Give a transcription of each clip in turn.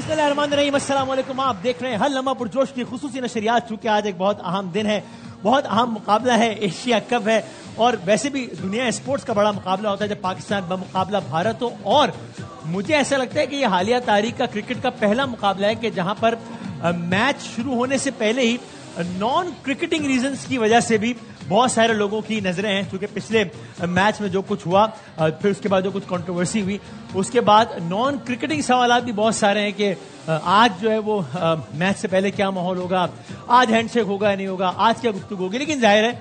بسم اللہ الرحمن الرحیم. السلام علیکم. آپ دیکھ رہے ہیں ہر لمحہ پرجوش کی خصوصی نشریات. چونکہ آج ایک بہت اہم دن ہے, بہت اہم مقابلہ ہے, ایشیا کپ ہے. اور ویسے بھی دنیا اسپورٹس کا بڑا مقابلہ ہوتا ہے جب پاکستان بمقابلہ بھارت ہو. اور مجھے ایسا لگتا ہے کہ یہ حالیہ تاریخ کا کرکٹ کا پہلا مقابلہ ہے کہ جہاں پر میچ شروع ہونے سے پہلے ہی نان کرکٹنگ ریزنز کی وجہ سے بھی بہت سارے لوگوں کی نظریں ہیں. چونکہ پچھلے میچ میں جو کچھ ہوا, پھر اس کے بعد جو کچھ کنٹروورسی ہوئی, اس کے بعد نان کرکٹنگ سوالات بھی بہت سارے ہیں کہ آج جو ہے وہ میچ سے پہلے کیا ماحول ہوگا, آج ہینڈ شیک ہوگا یا نہیں ہوگا, آج کیا گفتگو ہوگی. لیکن ظاہر ہے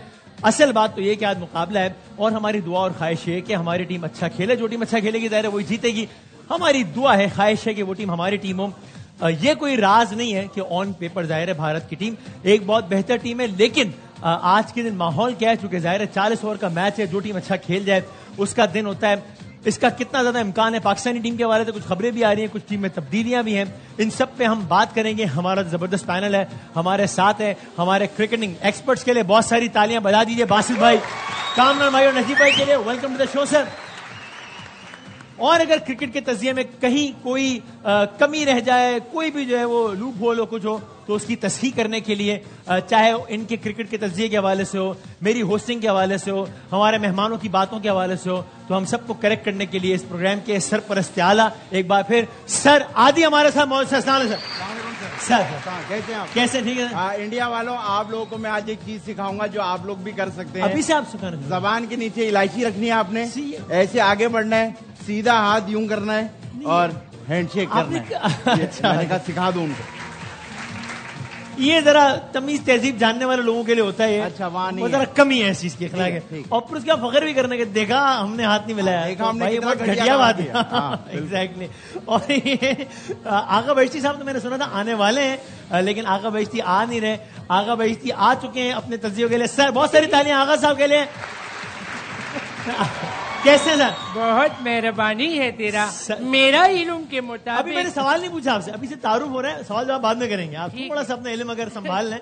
اصل بات تو یہ کہ آج مقابلہ ہے اور ہماری دعا اور خواہش ہے کہ ہماری ٹیم اچھا کھیلے. جو ٹیم اچھا کھیلے گی ظاہر ہے وہی جیتے گی. ہماری دعا ہے, خواہش ہے کہ وہ ٹیم ہماری ٹیم ہو. یہ کوئی راز نہیں ہے کہ آن پیپر ظاہر ہے بھارت کی ٹیم ایک بہت بہتر ٹیم ہے, لیکن آج کے دن ماحول کیا ہے, چونکہ ظاہر ہے 40 اوور کا میچ ہے, جو ٹیم اچھا کھیل جائے اس کا دن ہوتا ہے. اس کا کتنا زیادہ امکان ہے پاکستانی ٹیم کے حوالے سے کچھ خبریں بھی آ رہی ہیں, کچھ ٹیم میں تبدیلیاں بھی ہیں, ان سب پہ ہم بات کریں گے. ہمارا زبردست پینل ہے ہمارے ساتھ ہے, ہمارے کرکٹنگ ایکسپرٹس کے لیے بہت ساری تالیاں بجا دیجیے. باسط بھائی, کامران بھائی اور نجیب بھائی کے لیے ویلکم ٹو دا شو سر. اور اگر کرکٹ کے تجزیے میں کہیں کوئی کمی رہ جائے, کوئی بھی جو ہے وہ لوپ ہول ہو, کچھ ہو, تو اس کی تصحیح کرنے کے لیے, چاہے ان کے کرکٹ کے تجزیے کے حوالے سے ہو, میری ہوسٹنگ کے حوالے سے ہو, ہمارے مہمانوں کی باتوں کے حوالے سے ہو, تو ہم سب کو کریکٹ کرنے کے لیے اس پروگرام کے سرپرست اعلیٰ ایک بار پھر سر عادی ہمارے ساتھ موجود. السلام علیکم سر. کیسے ہیں آپ؟ کیسے ٹھیک ہے انڈیا والوں, آپ لوگوں کو میں آج ایک چیز سکھاؤں گا جو آپ لوگ بھی کر سکتے ہیں. ابھی سے آپ سکھانا. زبان کے نیچے الائچی رکھنی ہے آپ نے, ایسے آگے بڑھنا ہے, سیدھا ہاتھ یوں کرنا ہے اور ہینڈ شیک کرنا ہے. میں نے کہا سکھا دوں ان کو. یہ ذرا تمیز تہذیب جاننے والے لوگوں کے لیے ہوتا ہے. اچھا, وہاں نہیں, وہ ذرا کمی ہے اس چیز کی اخلاق ہے. اور پھر اس کا فخر بھی کرنے کے دیکھا ہم نے ہاتھ نہیں ملایا, گھٹیا بات ہے. ایگزیکٹلی. اور آغا بہشتی صاحب تو میں نے سنا تھا آنے والے ہیں, لیکن آغا بہشتی آ نہیں رہے. آغا بہشتی آ چکے ہیں اپنے تجزیوں کے لیے. سر بہت ساری تالیاں آغا صاحب کے لیے. کیسے سر؟ بہت مہربانی ہے تیرا. میرا علم کے مطابق ابھی میں نے سوال نہیں پوچھا آپ سے, ابھی سے تعارف ہو رہا ہے, سوال جواب بعد میں کریں گے. آپ تھوڑا سا اپنا علم اگر سنبھال لیں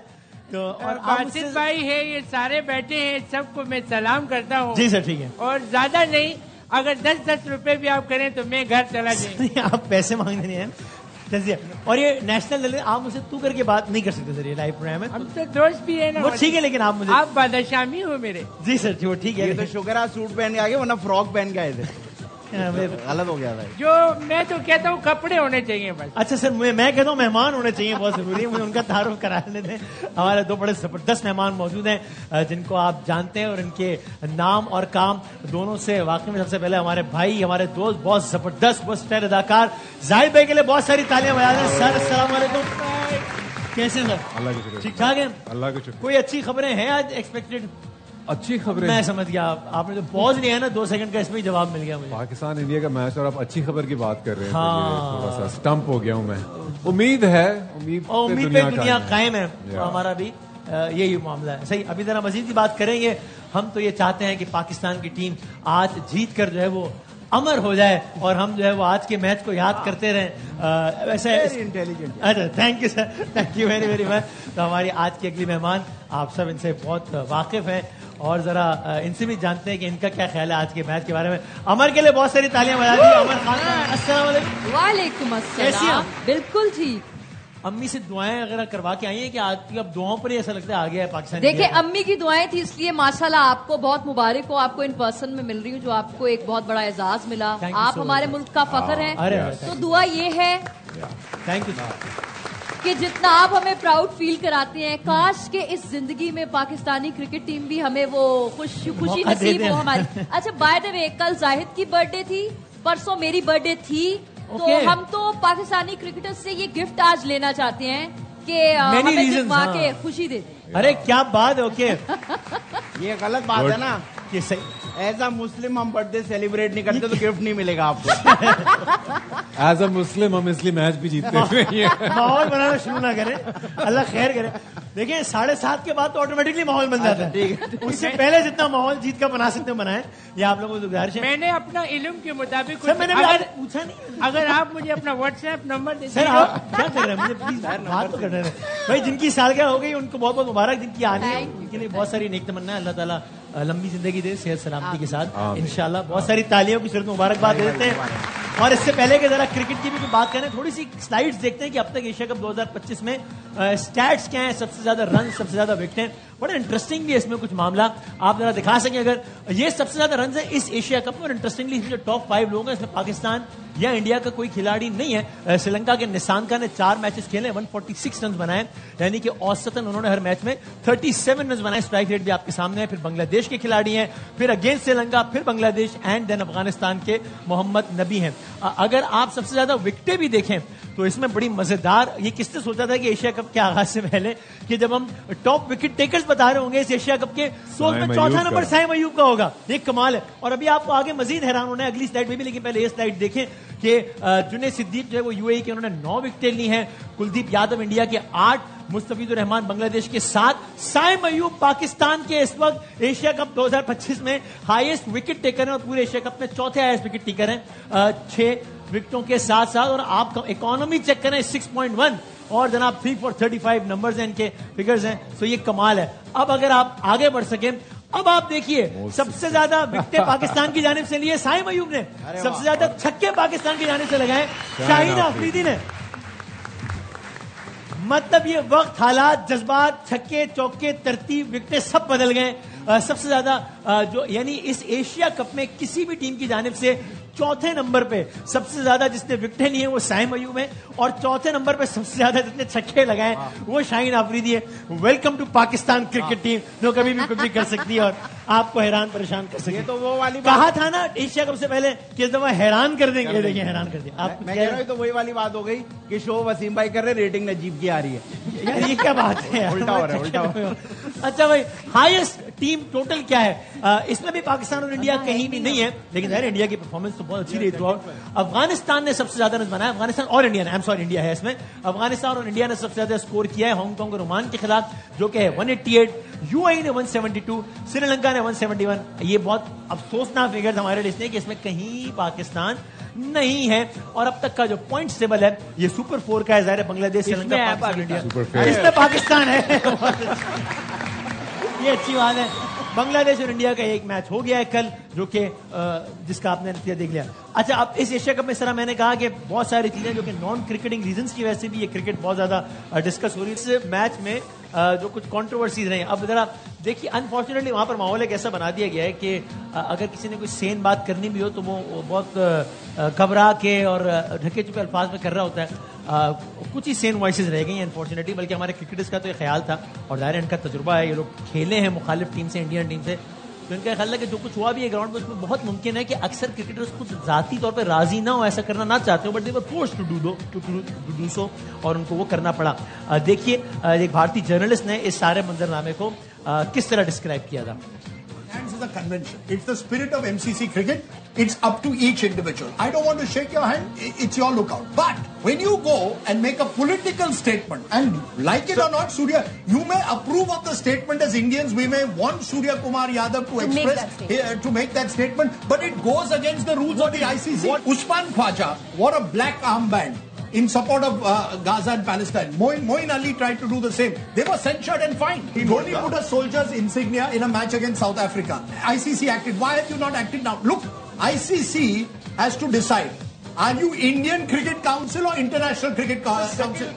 تو. اور باسط بھائی ہے, یہ سارے بیٹھے ہیں, سب کو میں سلام کرتا ہوں. جی سر ٹھیک ہے. اور زیادہ نہیں, اگر 10 روپے بھی آپ کریں تو میں گھر چلا جائیں. آپ پیسے مانگنے نہیں ہیں. اور یہ نیشنل لیول, آپ مجھ سے تو کر کے بات نہیں کر سکتے سر, یہ لائیو پروگرام ہے. ہم تو دوست بھی ہیں نا. وہ ٹھیک ہے, لیکن آپ مجھے, آپ بادشاہ شامی ہو میرے. جی سر جی وہ ٹھیک ہے. یہ تو شکر ہے سوٹ پہن کے آگے, ورنہ فراک پہن کے آئے تھے. غلط ہو گیا تھا. جو میں تو کہتا ہوں کپڑے ہونے چاہیے بس. اچھا سر, میں کہتا ہوں مہمان ہونے چاہیے, بہت ضروری ہے. مجھے ان کا تعارف کرا لیتے ہیں. ہمارے دو بڑے زبردست مہمان موجود ہیں جن کو آپ جانتے ہیں, اور ان کے نام اور کام دونوں سے واقعی میں. سب سے پہلے ہمارے بھائی, ہمارے دوست, بہت زبردست بہت اسٹائل اداکار زاہد بھائی کے لیے بہت ساری تالیاں بجا دیں. سر السلام علیکم. کیسے سر؟ اللہ کا شکر. ٹھیک ٹھاک ہے, اللہ کا شکر. کوئی اچھی خبریں ہیں آج ایکسپیکٹڈ؟ اچھی خبریں میں سمجھ گیا, آپ نے جو پوز لیا ہے نا 2 سیکنڈ کا, اس میں ہی جواب مل گیا مجھے. پاکستان انڈیا کا میچ اور آپ اچھی خبر کی بات کر رہے ہیں. ہاں, تھوڑا سا سٹمپ ہو گیا ہوں میں. امید ہے, امید پہ دنیا قائم ہے. ہمارا بھی یہی معاملہ ہے. صحیح, ابھی ذرا مزید کی بات کریں گے. ہم تو یہ چاہتے ہیں کہ پاکستان کی ٹیم آج جیت کر جو ہے وہ امر ہو جائے, اور ہم جو ہے وہ آج کے میچ کو یاد کرتے رہیں. ویسے انٹیلیجنٹ. اچھا, thank you sir, thank you very very much. تو ہماری آج کی اگلی مہمان, آپ سب ان سے بہت واقف ہیں اور ذرا ان سے بھی جانتے ہیں کہ ان کا کیا خیال ہے آج کے میچ کے بارے میں. امر کے لیے بہت ساری تالیاں بجا دی. امر خان, السلام علیکم. وعلیکم السلام. بالکل ٹھیک. امی سے دعائیں وغیرہ کروا کے آئی ہیں کہ آج کی اب دعاؤں پر ہی ایسا لگتا ہے آ گیا ہے پاکستان. دیکھیں, امی کی دعائیں تھی, اس لیے ماشاءاللہ آپ کو بہت مبارک ہو. آپ کو ان پرسن میں مل رہی ہوں, جو آپ کو ایک بہت بڑا اعزاز ملا. آپ ہمارے ملک کا فخر ہیں. تو دعا یہ ہے تھینک یو کہ جتنا آپ ہمیں پراؤڈ فیل کراتے ہیں, کاش کہ اس زندگی میں پاکستانی کرکٹ ٹیم بھی ہمیں وہ خوشی نصیب ہو ہماری. اچھا, بائی دا وے, کل زاہد کی برتھ ڈے تھی, پرسوں میری برتھ ڈے تھی, تو ہم تو پاکستانی کرکٹر سے یہ گفٹ آج لینا چاہتے ہیں کہ ہمیں جتوا کے خوشی دے دیں. ارے کیا بات ہے. اوکے, یہ غلط بات ہے نا کہ ایز اے مسلم ہم برتھ ڈے سیلیبریٹ نہیں کرتے تو گفٹ نہیں ملے گا آپ کو. ایز اے مسلم ہم اس لیے میچ بھی جیتتے ہوئے. ماحول بنانا شروع نہ کریں, اللہ خیر کرے. دیکھیں 7:30 کے بعد تو آٹومیٹکلی ماحول بن جاتا ہے. اس سے پہلے جتنا ماحول جیت کا بنا سکتے بنائیں. یہ آپ لوگوں کو گزارش ہے. میں نے اپنا علم کے مطابق سر, میں نے پوچھا نہیں, اگر آپ مجھے اپنا واٹس ایپ نمبر دے. سر آپ کیا کر رہے ہیں, مجھے پلیز بات تو کر رہے ہیں بھائی. جن کی سالگرہ ہو گئی ان کو بہت بہت مبارک, جن کی آنی ہے ان کے لیے بہت ساری نیک تمنا ہے. اللہ تعالیٰ لمبی زندگی دے, صحت سلامتی کے ساتھ انشاءاللہ. بہت ساری تالیوں کی صورت مبارکباد دے دیتے ہیں. اور اس سے پہلے کہ ذرا کرکٹ کی بھی بات کریں, تھوڑی سی سلائیڈز دیکھتے ہیں کہ اب تک ایشیا کپ 2025 میں اسٹیٹس کیا ہیں, سب سے زیادہ رن, سب سے زیادہ وکٹیں. بڑا انٹرسٹنگ بھی اس میں کچھ معاملہ آپ ذرا دکھا سکیں اگر. یہ سب سے زیادہ رنز ہیں اس ایشیا کپ میں, اور انٹرسٹنگلی اس میں جو ٹاپ 5 لوگ ہیں اس میں پاکستان یا انڈیا کا کوئی کھلاڑی نہیں ہے. سری لنکا کے نسانکا نے 4 میچز کھیلے, 146 رنز بنائے, یعنی کہ اوسطاً انہوں نے ہر میچ میں 37 رنز بنائے. اسٹرائک ریٹ بھی آپ کے سامنے ہے. پھر بنگلہ دیش کے کھلاڑی ہیں, پھر اگینسٹ سری لنکا, پھر بنگلہ دیش, اینڈ دین افغانستان کے محمد نبی ہیں. اگر آپ سب سے زیادہ وکٹیں بھی دیکھیں تو اس میں بڑی مزیدار, یہ کس نے سوچا تھا کہ ایشیا کپ کے آغاز سے پہلے کہ جب ہم ٹاپ وکٹ ٹیکرز بتا رہے ہوں گے اس ایشیا کپ کے, تو اس میں چوتھا نمبر سائم ایوب کا ہوگا. یہ کمال ہے. اور ابھی آپ کو آگے مزید حیران ہونا ہے اگلی سلائیڈ میں بھی, لیکن پہلے یہ سلائیڈ دیکھیں کہ جنید صدیق جو ہے وہ یو اے ای کے, انہوں نے 9 وکٹیں لی ہیں. کلدیپ یادو انڈیا کے 8, مستفیض الرحمان بنگلہ دیش کے 7, سائم ایوب پاکستان کے اس وقت ایشیا کپ 2025 میں ہائیسٹ وکٹ ٹیکر ہیں اور پورے ایشیا کپ میں چوتھے ہائیسٹ وکٹ ٹیکر ہیں 6 وکٹوں کے ساتھ ساتھ. اور آپ اکانومی چیک کریں 6.1, اور جناب 3 for 35 نمبرز ہیں ان کے, فگرز ہیں. سو یہ کمال ہے. اب اگر آپ آگے بڑھ سکیں, اب آپ دیکھیے سب سے زیادہ وکٹیں پاکستان کی جانب سے لیے سائم ایوب نے, سب سے زیادہ چھکے پاکستان کی جانب سے لگائے شاہین آفریدی نے. مطلب یہ وقت, حالات, جذبات, چھکے, چوکے, ترتیب, وکٹیں سب بدل گئے. سب سے زیادہ جو یعنی اس ایشیا کپ میں کسی بھی ٹیم کی جانب سے چوتھے نمبر پہ سب سے زیادہ جس نے وکٹیں لی ہیں وہ سائم ایوب ہے, اور چوتھے نمبر پہ سب سے زیادہ جتنے چھکے لگائے وہ شاہین آفریدی ہے. Welcome to Pakistan cricket team, جو کبھی بھی کچھ بھی کر سکتی ہے اور آپ کو حیران پریشان کر سکتی ہے. تو وہ والی کہا تھا نا ایشیا کپ سے پہلے کہ اس دفعہ حیران کر دیں گے. دیکھیں حیران کر دیا آپ. میں کہہ رہا ہوں تو وہی والی بات ہو گئی کہ شو وسیم بھائی کر رہے, ریٹنگ نجیب کی آ رہی ہے. یار یہ کیا بات ہے, الٹا ہو رہا ہے, الٹا ہو رہا ہے. اچھا بھائی, ہائیسٹ ٹیم ٹوٹل کیا ہے اس میں بھی پاکستان اور انڈیا کہیں بھی نہیں ہے, لیکن ظاہر انڈیا کی پرفارمنس تو بہت اچھی رہی تھرو آؤٹ. افغانستان نے سب سے زیادہ رنز بنایا, افغانستان اور انڈیا نے, انڈیا ہے اس میں, افغانستان اور انڈیا نے سب سے زیادہ اسکور کیا ہے ہانگ کانگ اور عمان کے خلاف, جو کہ ہے 188, یو اے ای نے 172, سری لنکا نے 171. یہ بہت افسوسناک فگر ہمارے لیے اس لیے کہ اس میں کہیں پاکستان نہیں ہے. اور اب تک کا جو پوائنٹس ٹیبل ہے یہ سپر 4 کا ہے, ظاہر ہے بنگلہ دیش, سری لنکا, پاکستان, انڈیا, اس میں پاکستان ہے. یہ اچھی بات ہے. بنگلہ دیش اور انڈیا کا ایک میچ ہو گیا ہے کل, جو کہ جس کا آپ نے نتیجہ دیکھ لیا. اچھا, اب اس ایشیا کپ میں اس طرح میں نے کہا کہ بہت ساری چیزیں جو کہ نان کرکٹنگ ریزنس کی وجہ سے بھی یہ کرکٹ بہت زیادہ ڈسکس ہو رہی ہے. اس میچ میں جو کچھ کنٹروورسیز رہے ہیں, اب ذرا دیکھیے انفارچونیٹلی وہاں پر ماحول ایک ایسا بنا دیا گیا ہے کہ اگر کسی نے کوئی سین بات کرنی بھی ہو تو وہ بہت گھبرا کے اور ڈھکے چپے الفاظ میں کر رہا ہوتا ہے. کچھ ہی سین وائسز رہ گئی ہیں انفارچونیٹلی, بلکہ ہمارے کرکٹرز کا تو یہ خیال تھا, اور ظاہر ان کا تجربہ ہے, یہ لوگ کھیلے ہیں مخالف ٹیم سے, انڈین ٹیم سے, تو ان کا خیال ہے کہ جو کچھ ہوا بھی ہے گراؤنڈ میں اس میں بہت ممکن ہے کہ اکثر کرکٹرز خود ذاتی طور پہ راضی نہ ہو, ایسا کرنا نہ چاہتے ہو, but they were forced to do so, اور ان کو وہ کرنا پڑا. دیکھیے ایک بھارتی جرنلسٹ نے اس سارے منظرنامے کو کس طرح ڈسکرائب کیا تھا. Is a convention. It's the spirit of MCC cricket. It's up to each individual. I don't want to shake your hand. It's your lookout. But when you go and make a political statement, and like it or not, Surya, you may approve of the statement as Indians. We may want Surya Kumar Yadav to express, to make that statement. But it goes against the rules of the ICC. Usman Khwaja wore a black armband in support of Gaza and Palestine. Moin Ali tried to do the same. They were censured and fined. He only put a soldier's insignia in a match against South Africa. ICC acted. Why have you not acted now? Look, ICC has to decide. Are you Indian Cricket Council or International Cricket Council?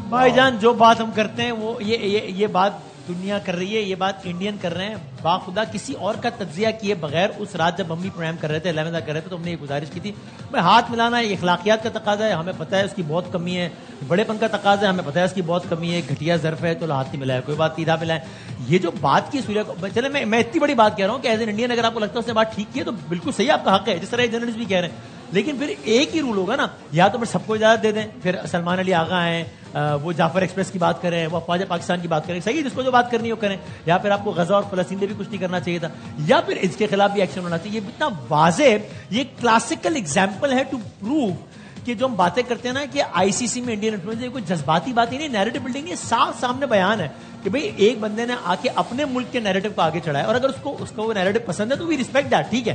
بھائی جان, جو بات ہم کرتے ہیں وہ یہ بات دنیا کر رہی ہے, یہ بات انڈین کر رہے ہیں. باخدا کسی اور کا تجزیہ کیے بغیر اس رات جب ہم بھی پروگرام کر رہے تھے, 11 کر رہے تھے, تو ہم نے یہ گزارش کی تھی میں ہاتھ ملانا یہ اخلاقیات کا تقاضا ہے, ہمیں پتہ ہے اس کی بہت کمی ہے. بڑے پن کا تقاضا ہے, ہمیں پتہ ہے اس کی بہت کمی ہے. گھٹیا ظرف ہے تو ہاتھ نہیں ملایا, کوئی بات سیدھا ملائے. یہ جو بات کی سوریا کو, چلے میں اتنی بڑی بات کہہ رہا ہوں کہ ایز این انڈین اگر آپ کو لگتا ہے اس نے بات ٹھیک کی ہے تو بالکل صحیح, آپ کا حق ہے, جس طرح جرنلسٹ بھی کہہ رہے ہیں. لیکن پھر ایک ہی رول ہوگا نا, یا تو پھر سب کو اجازت دے دیں, پھر سلمان علی آغا ہیں وہ جعفر ایکسپریس کی بات کریں, وہ افواج پاکستان کی بات کریں, صحیح, جس کو جو بات کرنی ہو کریں, یا پھر آپ کو غزہ اور فلسطین پہ بھی کچھ نہیں کرنا چاہیے تھا, یا پھر اس کے خلاف بھی ایکشن ہونا چاہیے. یہ اتنا واضح, یہ کلاسیکل ایگزامپل ہے ٹو پروو کہ جو ہم باتیں کرتے ہیں نا کہ آئی سی سی میں انڈین انفلوئنس, کوئی جذباتی بات ہی نہیں, نیریٹو بلڈنگ, یہ صاف سامنے بیان ہے کہ بھئی ایک بندے نے آ کے اپنے ملک کے نیریٹو کو آگے چڑھایا, اور اگر اس کو وہ نیریٹو پسند ہے تو وی ریسپیکٹ دیٹ, ٹھیک ہے,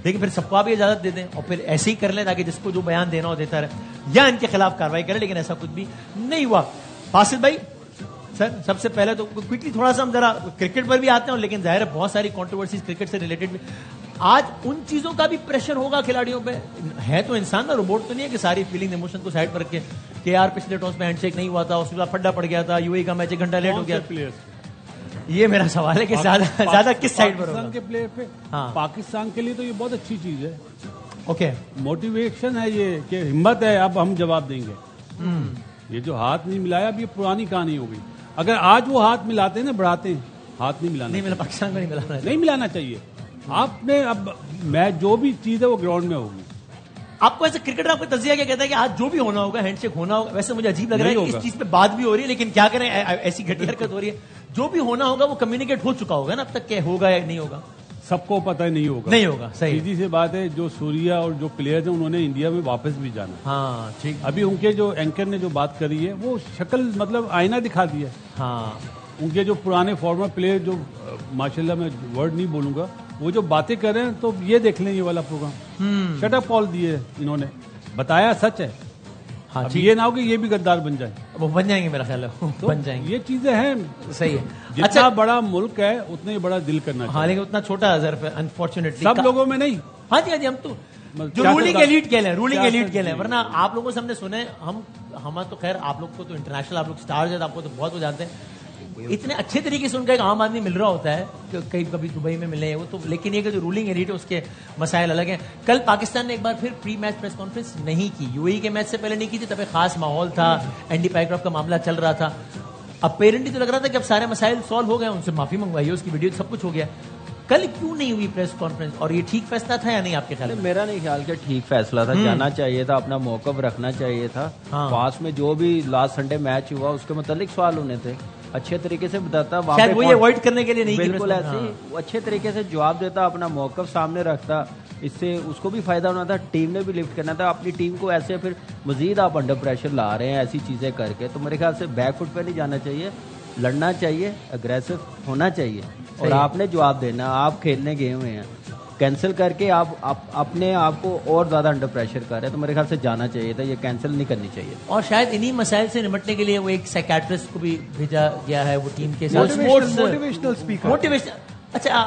لیکن پھر سب کو آپ اجازت دے دیں اور پھر ایسے ہی کر لیں تاکہ جس کو جو بیان دینا ہو دیتا رہے, یا ان کے خلاف کاروائی کریں. لیکن ایسا کچھ بھی نہیں ہوا. فاصل بھائی سر, سب سے پہلے تو کوئکلی تھوڑا سا ہم ذرا کرکٹ پر بھی آتے ہیں, لیکن ظاہر ہے بہت ساری کنٹروورسیز کرکٹ سے ریلیٹڈ بھی. آج ان چیزوں کا بھی پریشر ہوگا کھلاڑیوں پہ. ہے تو انسان نا, روبوٹ تو نہیں ہے کہ ساری فیلنگ ایموشن کو سائڈ پر رکھ کے کہ یار پچھلے ٹاس میں ہینڈ شیک نہیں ہوا تھا, اس کے بعد پھڈا پڑ گیا تھا, یو اے کا میچ 1 گھنٹہ لیٹ ہو گیا. یہ میرا سوال ہے کہ زیادہ کس سائڈ پر ہوگا پاکستان کے پلیئر پہ. پاکستان کے لیے تو یہ بہت اچھی چیز ہے. اوکے, موٹیویشن ہے یہ کہ ہمت ہے, اب ہم جواب دیں گے. یہ جو ہاتھ نہیں ملایا اب یہ پرانی کہانی ہو گئی. اگر آج وہ ہاتھ ملاتے ہیں نا, بڑھاتے ہیں, ہاتھ نہیں ملانا, نہیں ملا پاکستان کو نہیں ملانا چاہیے. آپ نے اب میچ جو بھی چیز ہے وہ گراؤنڈ میں ہوگی. آپ کو ایسے کرکٹر آپ کو تجزیہ کیا کہتا ہے کہ آج جو بھی ہونا ہوگا ہینڈ شیک ہونا ہوگا. ویسے مجھے عجیب لگ رہا ہے اس چیز پہ بات بھی ہو رہی ہے, لیکن کیا کریں ایسی گھٹی حرکت ہو رہی ہے. جو بھی ہونا ہوگا وہ کمیونیکیٹ ہو چکا ہوگا نا اب تک, کہ ہوگا یا نہیں ہوگا سب کو پتہ نہیں ہوگا. نہیں ہوگا, صحیح. سیدھی سی بات ہے, جو سوریا اور جو پلیئرز ہیں انہوں نے انڈیا میں واپس بھی جانا. ہاں ٹھیک. ابھی ان کے جو اینکر نے جو بات کری ہے وہ شکل مطلب آئینہ دکھا دیا. ہاں, ان کے جو پرانے فارمر پلیئر جو ماشاءاللہ میں ورڈ نہیں بولوں گا, وہ جو باتیں کر رہے ہیں تو یہ دیکھ لیں یہ والا پروگرام. شٹ اپ کال دیے انہوں نے, بتایا سچ ہے. ہاں یہ نہ ہو کہ یہ بھی غدار بن جائے. وہ بن جائیں گے میرا خیال ہے, بن جائیں گے. یہ چیزیں ہیں, صحیح ہے. جتنا بڑا ملک ہے اتنا ہی بڑا دل کرنا چاہیے. ہاں لیکن اتنا چھوٹا ظرف ہے انفارچونیٹلی, سب لوگوں میں نہیں. ہاں جی, ہم تو جو رولنگ ایلیٹ کہہ لیں, رولنگ ایلیٹ کہہ لیں. ورنہ آپ لوگوں سے ہم نے سنے, ہم تو خیر آپ لوگ کو تو انٹرنیشنل, آپ لوگ اسٹارز ہیں, آپ کو تو بہت وہ جانتے ہیں. اتنے اچھے طریقے سے ان کا ایک عام آدمی مل رہا ہوتا ہے کہ کہیں کبھی دبئی میں ملے وہ تو, لیکن یہ کہ جو رولنگ ایلیٹ ہے اس کے مسائل الگ ہیں. کل پاکستان نے ایک بار پھر پری میچ پریس کانفرنس نہیں کی, یو اے کے میچ سے پہلے نہیں کی تھی, تب ایک خاص ماحول تھا, اینڈی پیکرافٹ کا معاملہ چل رہا تھا. اب پیرنٹلی تو لگ رہا تھا کہ اب سارے مسائل سالو ہو گئے, ان سے معافی منگوائی, اس کی ویڈیو سب کچھ ہو گیا. کل کیوں نہیں ہوئی پریس کانفرنس, اور یہ ٹھیک فیصلہ تھا یا نہیں آپ کے خیال میں؟ میرا نہیں خیال کہ ٹھیک فیصلہ تھا, جانا چاہیے تھا, اپنا موقف رکھنا چاہیے تھا. پاس میں جو بھی لاسٹ سنڈے میچ ہوا اس کے متعلق سوال ہونے تھے, اچھے طریقے سے بتاتا, شاید وہی اوائڈ کرنے کے لیے نہیں, بالکل ایسے ہی اچھے طریقے سے جواب دیتا, اپنا موقف سامنے رکھتا, اس سے اس کو بھی فائدہ ہونا تھا, ٹیم نے بھی لفٹ کرنا تھا. اپنی ٹیم کو ایسے پھر مزید آپ انڈر پریشر لا رہے ہیں ایسی چیزیں کر کے, تو میرے خیال سے بیک فٹ پہ نہیں جانا چاہیے, لڑنا چاہیے, اگریسو ہونا چاہیے, اور آپ نے جواب دینا. آپ کھیلنے گئے ہوئے ہیں, کینسل کر کے آپ اپنے آپ کو اور زیادہ انڈر پریشر کر رہے ہیں, تو میرے خیال سے جانا چاہیے تھا, یہ کینسل نہیں کرنی چاہیے. اور شاید انہی مسائل سے نمٹنے کے لیے وہ ایک سائیکیٹرسٹ کو بھی بھیجا گیا ہے, وہ ٹیم کے ساتھ موٹیویشنل اسپیکر. موٹیویشن, اچھا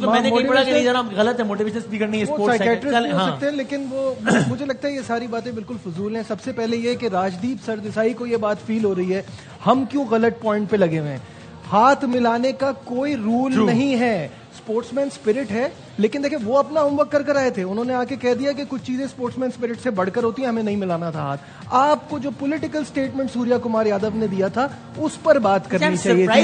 میں نے کہیں پڑھا کہ ذرا غلط ہے, موٹیویشنل اسپیکر نہیں ہے, اسپورٹس سائیکیٹرسٹ ہو سکتے ہیں, لیکن وہ مجھے لگتا ہے یہ ساری باتیں بالکل فضول ہیں. سب سے پہلے یہ کہ راجدیپ سردیسائی کو یہ بات فیل ہو رہی ہے ہم کیوں غلط پوائنٹ پہ لگے ہوئے ہیں. ہاتھ ملانے کا کوئی رول نہیں ہے, اسپورٹس مین اسپرٹ ہے, لیکن دیکھیں وہ اپنا ہوم ورک کر آئے تھے, انہوں نے آ کے کہہ دیا کہ کچھ چیزیں اسپورٹس مین اسپرٹ سے بڑھ کر ہوتی ہیں, ہمیں نہیں ملانا تھا ہاتھ. آپ کو جو پولیٹیکل سٹیٹمنٹ سوریا کمار یادو نے دیا تھا اس پر بات کرنی چاہیے تھی,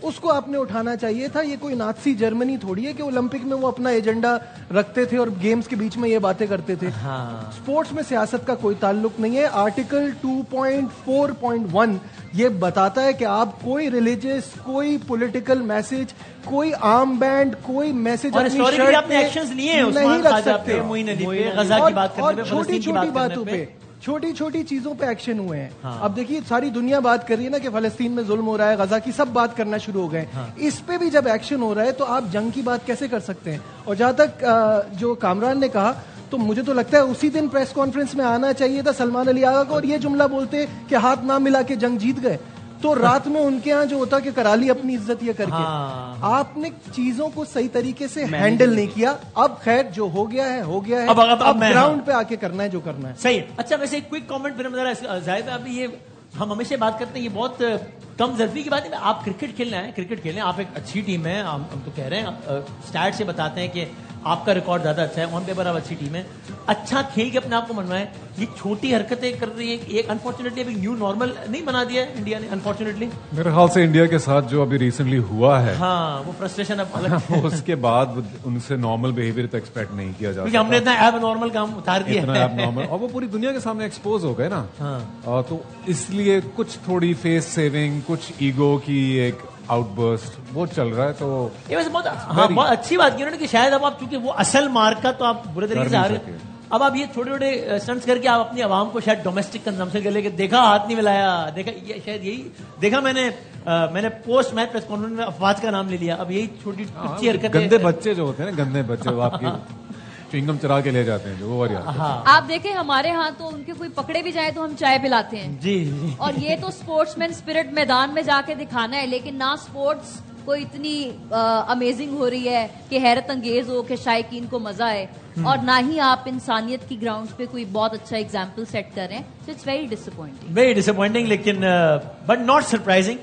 اس کو آپ نے اٹھانا چاہیے تھا. یہ کوئی نازی جرمنی تھوڑی ہے کہ اولمپک میں وہ اپنا ایجنڈا رکھتے تھے اور گیمز کے بیچ میں یہ باتیں کرتے تھے. اسپورٹس میں سیاست کا کوئی تعلق نہیں ہے. آرٹیکل 2.4.1 یہ بتاتا ہے کہ آپ کوئی ریلیجیس, کوئی پولیٹیکل میسج, کوئی آرم بینڈ, کوئی میسج نہیں رکھ سکتے. اور چھوٹی چھوٹی باتوں پہ, چھوٹی چھوٹی چیزوں پہ ایکشن ہوئے ہیں. اب دیکھیے ساری دنیا بات کر رہی ہے نا کہ فلسطین میں ظلم ہو رہا ہے, غزہ کی سب بات کرنا شروع ہو گئے. اس پہ بھی جب ایکشن ہو رہا ہے تو آپ جنگ کی بات کیسے کر سکتے ہیں؟ اور جہاں تک جو کامران نے کہا, تو مجھے تو لگتا ہے اسی دن پریس کانفرنس میں آنا چاہیے تھا سلمان علی آغا کو, اور یہ جملہ بولتے کہ ہاتھ نہ ملا کے جنگ جیت گئے. تو رات میں ان کے ہاں جو ہوتا کہ کرا لی اپنی عزت یہ کر کے. آپ نے چیزوں کو صحیح طریقے سے ہینڈل نہیں کیا. اب خیر جو ہو گیا ہے ہو گیا ہے, اب گراؤنڈ پہ آ کے کرنا ہے جو کرنا ہے. صحیح. اچھا ویسے ایک کوئک کامنٹ میرا زاہد, اب یہ ہم ہمیشہ بات کرتے ہیں, یہ بہت کم ظرفی کی بات ہے. آپ کرکٹ کھیلنا ہے, کرکٹ کھیلیں, آپ ایک اچھی ٹیم ہے, ہم تو کہہ رہے ہیں, اسٹارٹ سے بتاتے ہیں کہ آپ کا ریکارڈ زیادہ اچھا ہے, آن پیپر آپ اچھی ٹیم ہے, اچھا کھیل کے اپنے آپ کو منوائیں. یہ چھوٹی حرکتیں کر رہی ہیں, ایک انفارچونیٹلی ابھی نیو نارمل نہیں بنا دیا ہے انڈیا نے, انفارچونیٹلی میرے خیال سے انڈیا کے ساتھ جو ابھی ریسنٹلی ہوا ہے, ہاں وہ فرسٹریشن اب اس کے بعد ان سے نارمل بہیویئر تو ایکسپیکٹ نہیں کیا جا سکتا, ہم نے اتنا ایب نارمل کام اتار دیا ہے, اور وہ پوری دنیا کے سامنے ایکسپوز ہو گئے نا. تو اس لیے کچھ تھوڑی فیس سیونگ, کچھ ایگو کی ایک آؤٹ برسٹ وہ چل رہا ہے. تو یہ ویسے بہت اچھی بات کی انہوں نے کہ شاید اب آپ چونکہ وہ اصل مارک کا تو آپ برے طریقے سے آ رہے, اب آپ یہ چھوٹے چھوٹے اسٹنٹس کر کے آپ اپنی عوام کو شاید ڈومیسٹک کنزمپشن کر لے کہ دیکھا ہاتھ نہیں ملایا, دیکھا یہ شاید یہی دیکھا میں نے پوسٹ میچ پریس کانفرنس میں افواج کا نام لے لیا. اب یہی چھوٹی اچھی حرکتیں, گندے بچے جو ہوتے ہیں نا, گندے بچے وہ آپ کی چوئنگم چرا کے لے جاتے ہیں, وہ آپ دیکھیں ہمارے ہاں تو ان کے کوئی پکڑے بھی جائے تو ہم چائے پلاتے ہیں. جی. اور یہ تو اسپورٹس مین اسپرٹ میدان میں جا کے دکھانا ہے, لیکن نہ اسپورٹس کوئی اتنی امیزنگ ہو رہی ہے کہ حیرت انگیز ہو کہ شائقین کو مزہ آئے, اور نہ ہی آپ انسانیت کی گراؤنڈ پہ کوئی بہت اچھا ایگزامپل سیٹ کر رہے ہیں. سو اٹس ویری ڈسپوائنٹنگ لیکن but not surprising,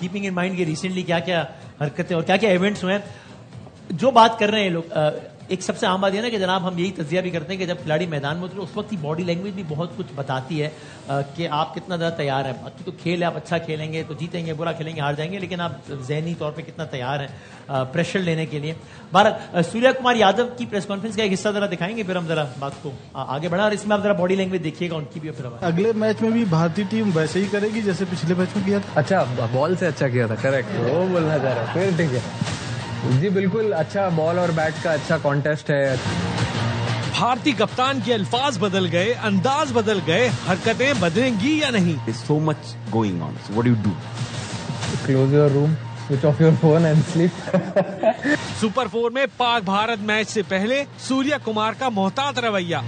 keeping in mind کہ ریسنٹلی کیا کیا حرکتیں اور کیا کیا ایونٹس ہوئے ہیں. جو بات کر رہے ہیں لوگ, ایک سب سے عام بات یہ نا کہ جناب ہم یہی تجزیہ بھی کرتے ہیں کہ جب کھلاڑی میدان میں اترے اس وقت کی باڈی لینگویج بھی بہت کچھ بتاتی ہے کہ آپ کتنا زیادہ تیار ہیں. باقی تو کھیل ہے, آپ اچھا کھیلیں گے تو جیتیں گے, برا کھیلیں گے ہار جائیں گے, لیکن آپ ذہنی طور پہ کتنا تیار ہیں پریشر لینے کے لیے. بہرحال سوریا کمار یادو کی پریس کانفرنس کا ایک حصہ ذرا دکھائیں گے, پھر ہم ذرا بات کو آگے بڑھا, اور اس میں آپ ذرا باڈی لینگویج دیکھیے گا ان کی بھی. پھر اگلے میچ میں بھی بھارتی ٹیم ویسے ہی کرے گی جیسے پچھلے میچ میں کیا تھا. اچھا بال سے اچھا کیا تھا, کریکٹ وہ بولنا چاہ رہا ہے. پھر ٹھیک ہے جی, بالکل اچھا بال اور بیٹ کا اچھا کانٹیسٹ ہے. بھارتی کپتان کے الفاظ بدل گئے, انداز بدل گئے, حرکتیں بدلیں گی یا نہیں؟ so much going on, so what do you do? Close your room, switch off your phone and sleep. Super 4 میں پاک بھارت میچ سے پہلے سوریا کمار کا محتاط رویہ.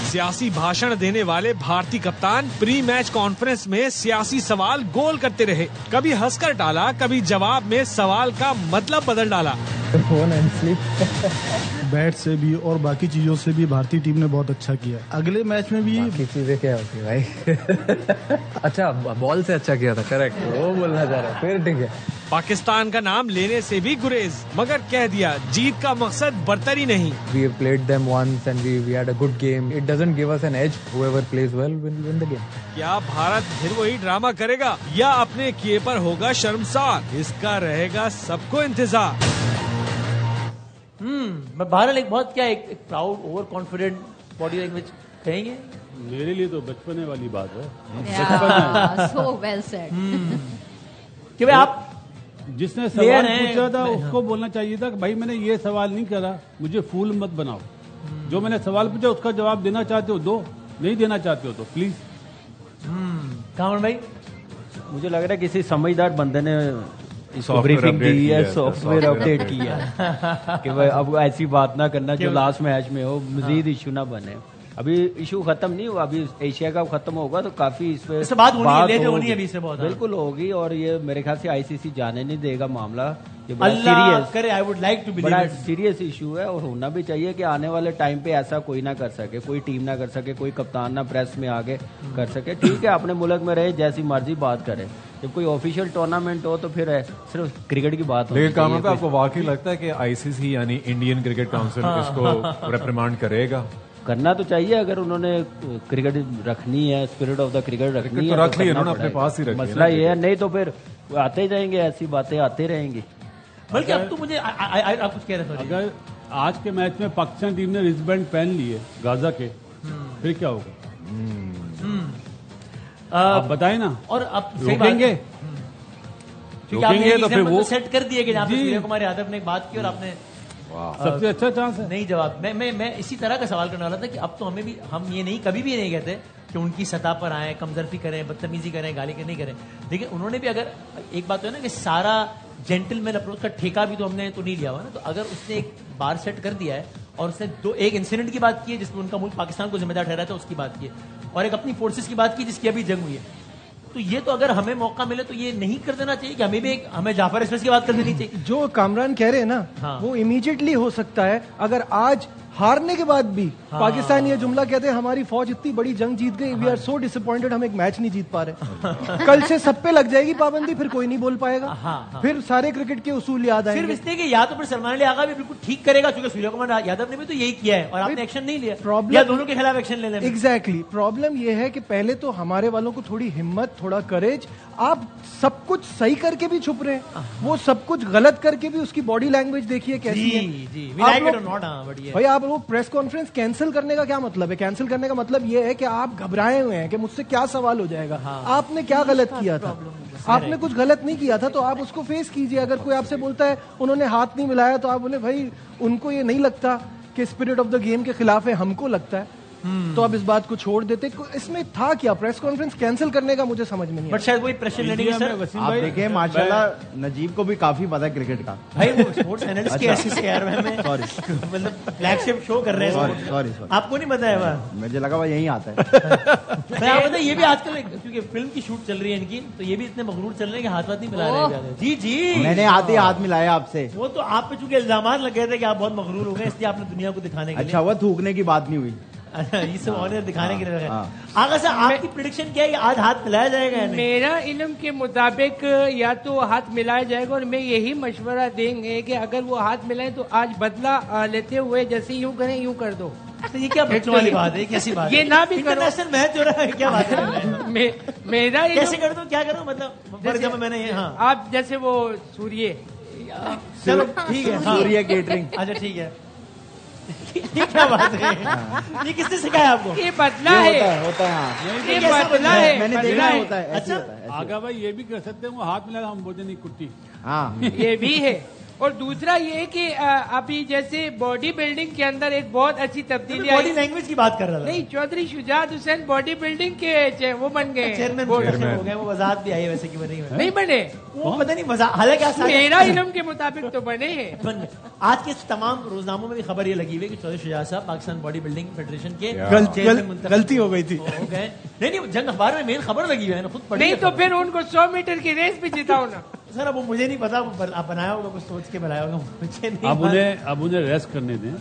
سیاسی بھاشن دینے والے بھارتی کپتان پری میچ کانفرنس میں سیاسی سوال گول کرتے رہے, کبھی ہنس کر ڈالا, کبھی جواب میں سوال کا مطلب بدل ڈالا. بیٹ سے بھی اور باقی چیزوں سے بھی بھارتی ٹیم نے بہت اچھا کیا. اگلے میچ میں بھی چیزیں کیا ہوتی بھائی. اچھا بال سے اچھا کیا تھا, کریکٹ وہ بولنا چاہ رہا ہے. پھر ٹھیک ہے پاکستان کا نام لینے سے بھی گریز, مگر کہہ دیا جیت کا مقصد برتری نہیں. We have played them once and we had a good game. It doesn't give us an edge. Whoever plays well will win the game. کیا بھارت پھر وہی ڈرامہ کرے گا یا اپنے کیے پر ہوگا شرمسار؟ اس کا رہے گا سب کو انتظار. بہرحال ایک بہت کیا ایک proud over confident body language کہیں گے. میرے لیے تو بچپنے والی بات ہے. سو ویل سیڈ کہ بھائی آپ جس نے سوال پوچھا تھا اس کو بولنا چاہیے تھا کہ بھائی میں نے یہ سوال نہیں کرا, مجھے فول مت بناؤ. جو میں نے سوال پوچھا اس کا جواب دینا چاہتے ہو دو, نہیں دینا چاہتے ہو تو پلیز. کامن بھائی مجھے لگ رہا ہے کسی سمجھدار بندے نے بریفنگ کی ہے, سافٹ ویئر اپڈیٹ کی ہے کہ اب ایسی بات نہ کرنا جو لاسٹ میچ میں ہو, مزید ایشو نہ بنے. ابھی ایشو ختم نہیں ہوا, ابھی ایشیا کپ ختم ہوگا تو کافی اس پہ بات بالکل ہوگی, اور یہ میرے خیال سے ICC جانے نہیں دے گا معاملہ. یہ بڑا سیریس ایشو ہے اور ہونا بھی چاہیے کہ آنے والے ٹائم پہ ایسا کوئی نہ کر سکے, کوئی ٹیم نہ کر سکے, کوئی کپتان نہ پریس میں آگے کر سکے. ٹھیک ہے اپنے ملک میں رہے, جیسی مرضی بات کرے. جب کوئی آفیشیل ٹورنامنٹ ہو تو پھر صرف کرکٹ کی بات ہو. لیکن کامن آپ کو واقعی لگتا ہے کہ ICC یعنی انڈین کرکٹ کاؤنسل اس کو ریپریمانڈ کرے گا؟ کرنا تو چاہیے, اگر انہوں نے کرکٹ رکھنی ہے, اسپرٹ آف دا کرکٹ رکھنی ہے, رکھ لی انہوں نے اپنے پاس ہی رکھی. مسئلہ یہ ہے, نہیں تو پھر آتے جائیں گے, ایسی باتیں آتے رہیں گی. بلکہ اب تو مجھے آپ کچھ کہہ رہے تھے, اگر آج کے میچ میں پاکستان ٹیم نے رسٹ بینڈ پہن لیے غازہ کے, پھر کیا ہوگا آپ بتائیں نا. اور اب روکیں گے تو پھر وہ سیٹ کر دیے کہ جہاں پہ سوریا کمار یادو نے ایک بات کی اور آپ نے سب سے اچھا چانس ہے. نہیں جواب میں اسی طرح کا سوال کرنے والا تھا کہ اب تو ہمیں بھی, ہم یہ نہیں کبھی بھی نہیں کہتے کہ ان کی سطح پر آئیں, کمزرفی کریں, بدتمیزی کریں, گالی نہیں کریں, لیکن انہوں نے بھی اگر ایک بات ہے نا کہ سارا جینٹل مین اپروچ کا ٹھیکہ بھی تو ہم نے تو نہیں لیا ہوا نا. تو اگر اس نے ایک بار سیٹ کر دیا ہے اور اس نے ایک انسیڈنٹ کی بات کی ہے جس میں ان کا ملک پاکستان کو ذمہ دار ٹھہرایا تھا, اس کی بات کی ہے, اور ایک اپنی فورسز کی بات کی جس کی ابھی جنگ ہوئی ہے, تو یہ تو اگر ہمیں موقع ملے تو یہ نہیں کر دینا چاہیے کہ ہمیں بھی ہمیں جعفر ایکسپریس کی بات کر دینی چاہیے. جو کامران کہہ رہے ہیں نا وہ امیڈیٹلی ہو سکتا ہے. اگر آج ہارنے کے بعد بھی پاکستان یہ جملہ کہتے ہیں ہماری فوج اتنی بڑی جنگ جیت گئی, we are so dish appointed, ہم ایک میچ نہیں جیت پا رہے, کل سے سب پہ لگ جائے گی پابندی, پھر کوئی نہیں بول پائے گا, پھر سارے کرکٹ کے اصول یاد آئیں گے. صرف اس لیے کہ یا تو پھر سلمان علی آغا بھی بالکل ٹھیک کرے گا, چونکہ سوریا کمار یادو نے بھی تو یہی کیا ہے اور آپ نے ایکشن نہیں لیا, یا دونوں کے خلاف ایکشن لینا. ایگزیکٹلی پرابلم یہ ہے کہ پہلے تو ہمارے والوں کو تھوڑی ہمت, تھوڑا کریج. آپ سب کچھ صحیح کر کے بھی چھپ رہے ہیں, وہ سب کچھ غلط کر کے بھی اس کی باڈی لینگویج دیکھیے کیسی ہے. بھائی آپ لوگ پریس کانفرنس کینسل کرنے کا کیا مطلب ہے؟ کینسل کرنے کا مطلب یہ ہے کہ آپ گھبرائے ہوئے ہیں کہ مجھ سے کیا سوال ہو جائے گا. آپ نے کیا غلط کیا تھا؟ آپ نے کچھ غلط نہیں کیا تھا, تو آپ اس کو فیس کیجئے. اگر کوئی آپ سے بولتا ہے انہوں نے ہاتھ نہیں ملایا, تو آپ بولے بھائی ان کو یہ نہیں لگتا کہ اسپرٹ آف دا گیم کے خلاف ہے, ہم کو لگتا ہے. تو اب اس بات کو چھوڑ دیتے. اس میں تھا کیا؟ پریس کانفرنس کینسل کرنے کا مجھے سمجھ میں نہیں بٹ شاید وہی پریشر لینے کی. سر آپ دیکھیں ماشاءاللہ نجیب کو بھی کافی پتا ہے کرکٹ کا. بھائی وہ اسپورٹس اینالسٹ کی ایسی سے یار میں مطلب فلیگ شپ شو کر رہے ہیں. سوری آپ کو نہیں پتا ہے؟ مجھے لگا وہ یہی آتا ہے. آپ بتائیں یہ بھی آج کل کیونکہ فلم کی شوٹ چل رہی ہے ان کی تو یہ بھی اتنے مغرور چل رہے ہیں کہ ہاتھ نہیں ملا رہے ہیں. جی جی میں نے آتے ہاتھ ملایا آپ سے. وہ تو آپ پہ چونکہ الزامات لگ گئے تھے کہ آپ بہت مغرور ہو گئے اس لیے آپ نے دنیا کو دکھانے کے لیے. اچھا وہ تھوکنے کی بات نہیں ہوئی. یہ سب آنر دکھانے کے لیے. آغا صاحب آپ کی پریڈکشن کیا ہے کہ آج ہاتھ ملایا جائے گا؟ میرا علم کے مطابق یا تو ہاتھ ملایا جائے گا اور میں یہی مشورہ دیں گے کہ اگر وہ ہاتھ ملائیں تو آج بدلہ لیتے ہوئے جیسے یوں کریں یوں کر دو. یہ کیا بچوں والی بات ہے؟ کیسی بات؟ یہ نہ بھی انٹرنیشنل میچ ہو رہا ہے. کیا بات ہے؟ میرا کیسے کر دوں کیا کروں مطلب میں نے آپ جیسے وہ سوریے. چلو ٹھیک ہے. سوریہ کیٹرنگ. اچھا ٹھیک ہے. یہ کیا بات ہے؟ یہ کس نے سکھایا آپ کو؟ یہ بدلا ہے. ہوتا ہے. یہ بدلا ہے. میں نے دیکھا ہوتا ہے. اچھا آگا بھائی یہ بھی کر سکتے ہیں وہ ہاتھ ملا ہم بولتے نہیں کٹی. ہاں یہ بھی ہے. اور دوسرا یہ کہ ابھی جیسے باڈی بلڈنگ کے اندر ایک بہت اچھی تبدیلی باڈی لینگویج کی بات کر رہا تھا. نہیں چودھری شجاعت حسین باڈی بلڈنگ کے وہ بن گئے چیئرمین ہو گئے. وہ وضاحت بھی آئی ویسے کہ نہیں بنے. وہ پتہ نہیں حالانکہ میرا علم کے مطابق تو بنے ہیں. آج کے تمام روزناموں میں بھی خبر یہ لگی ہوئی کہ چودھری شجاعت صاحب پاکستان باڈی بلڈنگ فیڈریشن کے غلطی ہو گئی تھی. نہیں جنگ اخبار میں مین خبر لگی ہوئی ہے نا خود پڑھی. نہیں تو پھر ان کو 100 میٹر کی ریس بھی جیتا ہونا. سر اب مجھے نہیں پتا آپ بنایا ہوگا کچھ سوچ کے بنایا ہوگا مجھے نہیں. اب انہیں ریسٹ کرنے دیں.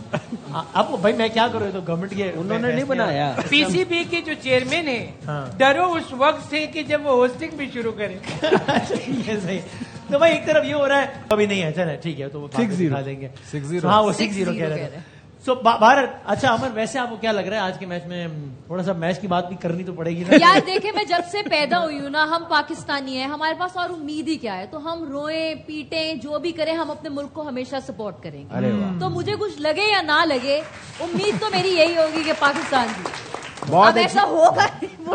اب بھائی میں کیا کروں تو گورنمنٹ کے انہوں نے نہیں بنایا. پی سی بی کے جو چیئرمین ہیں ڈرو اس وقت سے کہ جب وہ ہوسٹنگ بھی شروع کریں. صحیح. تو بھائی ایک طرف یہ ہو رہا ہے ابھی نہیں ہے. چلے ٹھیک ہے تو وہ 6-0 دیں گے. 6-0 ہاں وہ 6-0 کہہ رہے تھے. سو بھارت. اچھا امر ویسے آپ کو کیا لگ رہا ہے آج کے میچ میں تھوڑا سا میچ کی بات بھی کرنی تو پڑے گی نا یار. دیکھیں میں جب سے پیدا ہوئی ہوں نا ہم پاکستانی ہیں ہمارے پاس اور امید ہی کیا ہے. تو ہم روئیں پیٹیں جو بھی کریں ہم اپنے ملک کو ہمیشہ سپورٹ کریں گے. تو مجھے کچھ لگے یا نہ لگے امید تو میری یہی ہوگی کہ پاکستان کی اب ایسا ہوگا.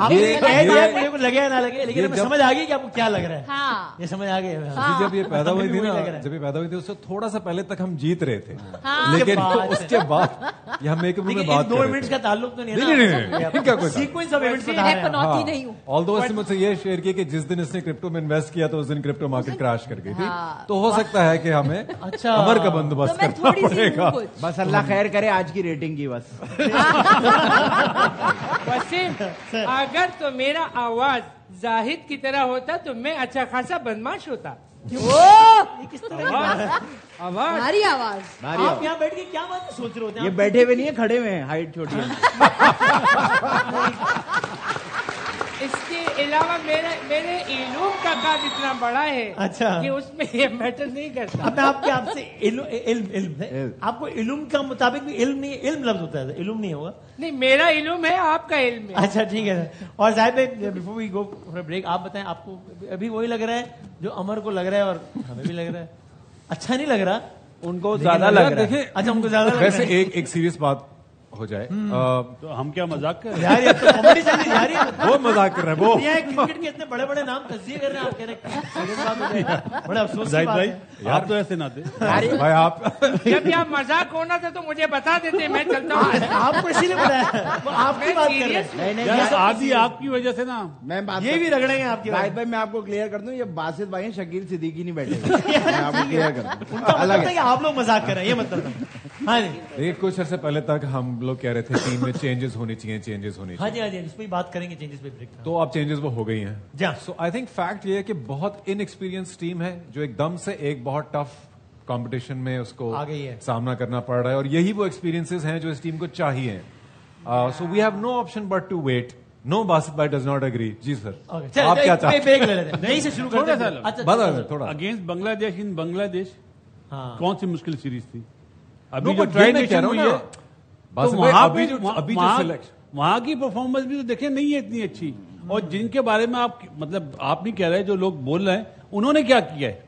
لگے یا نہ لگے لیکن ہمیں سمجھ آ گئی کہ آپ کو کیا لگ رہا ہے. ہاں یہ سمجھ آ گئی. جب یہ پیدا ہوئی تھی نا جب یہ پیدا ہوئی تھی اس سے تھوڑا سا پہلے تک ہم جیت رہے تھے لیکن اس کے بعد یہ ہم ایک میں بات 2 منٹس کا تعلق تو نہیں. سیکوینس آف ایونٹس بتا رہے ہیں. نہیں ہوں. آلدو اس نے مجھ سے یہ شیئر کیا کہ جس دن اس نے کرپٹو میں انویسٹ کیا تو اس دن کرپٹو مارکیٹ کراش کر گئی تھی. تو ہو سکتا ہے کہ ہمیں امر کا بندوبست کرنا پڑے گا. بس اللہ خیر کرے آج کی ریٹنگ کی. بس اگر تو میرا آواز زاہد کی طرح ہوتا تو میں اچھا خاصا بدماش ہوتا. کس طرح ہماری آواز آپ یہاں بیٹھ کے کیا بات سوچ رہے ہوتے ہیں؟ یہ بیٹھے ہوئے نہیں ہیں کھڑے ہوئے ہیں. ہائٹ چھوٹی ہے. اس کے علاوہ میرے علوم کا قد اتنا بڑا ہے کہ اس میں یہ میٹر نہیں کرتا. اب میں آپ سے علم آپ کو علم کا مطابق بھی علم نہیں علم لفظ ہوتا ہے علم نہیں ہوگا. نہیں میرا علم ہے آپ کا علم ہے. اچھا ٹھیک ہے. اور ظاہر بھائی before we go for break آپ بتائیں آپ کو ابھی وہی لگ رہا ہے جو امر کو لگ رہا ہے اور ہمیں بھی لگ رہا ہے. اچھا نہیں لگ رہا ان کو زیادہ لگ رہا ہے. اچھا ان کو زیادہ. ویسے ایک سیریس بات ہو جائے تو ہم کیا مذاق کر رہے ہیں یار. کامیڈی چل رہی ہے. وہ مذاق کر رہے ہیں. وہ کرکٹ کے اتنے بڑے بڑے نام تجزیہ کر رہے ہیں آپ کہہ رہے ہیں. بڑے افسوس زاہد بھائی آپ تو ایسے نہ تھے بھائی. آپ جب یہاں مذاق ہونا تھا تو مجھے بتا دیتے میں چلتا ہوں. آپ کو اسی لیے بتایا آپ کی بات کر رہے ہیں. آدھی آپ کی وجہ سے نا میں یہ بھی رگڑیں گے آپ کی. زاہد بھائی میں آپ کو کلیئر کر دوں یہ باسط بھائی ہیں شکیل صدیقی نہیں بیٹھے میں آپ کو کلیئر کر دوں. الگ ہے کہ آپ لوگ مذاق کر رہے ہیں یہ مطلب. ہاں جی کچھ عرصے پہلے تک ہم لوگ کہہ رہے تھے ٹیم میں چینجز ہونی چاہیے. ہاں جی اس پہ بات کریں گے چینجز پہ. تو اب چینجز وہ ہو گئی ہیں. سو آئی تھنک فیکٹ یہ ہے کہ بہت ان ایکسپیرینس ٹیم ہے جو ایک دم سے ایک بہت ٹف کمپٹیشن میں اس کو سامنا کرنا پڑ رہا ہے اور یہی وہ ایکسپیرینسز ہیں جو اس ٹیم کو چاہیے. So we have no option but to wait. No Basit بھائی ڈز ناٹ اگری. جی سر آپ کیا چاہتے ہیں؟ تھوڑا اگینسٹ بنگلہ دیش ان بنگلہ دیش کون سی مشکل سیریز تھی ابھی جو ٹرائی نیشن ہوئی ہے وہاں کی پرفارمنس بھی تو دیکھیں نہیں ہے اتنی اچھی. اور جن کے بارے میں آپ مطلب آپ نہیں کہہ رہے جو لوگ بول رہے ہیں انہوں نے کیا کیا ہے.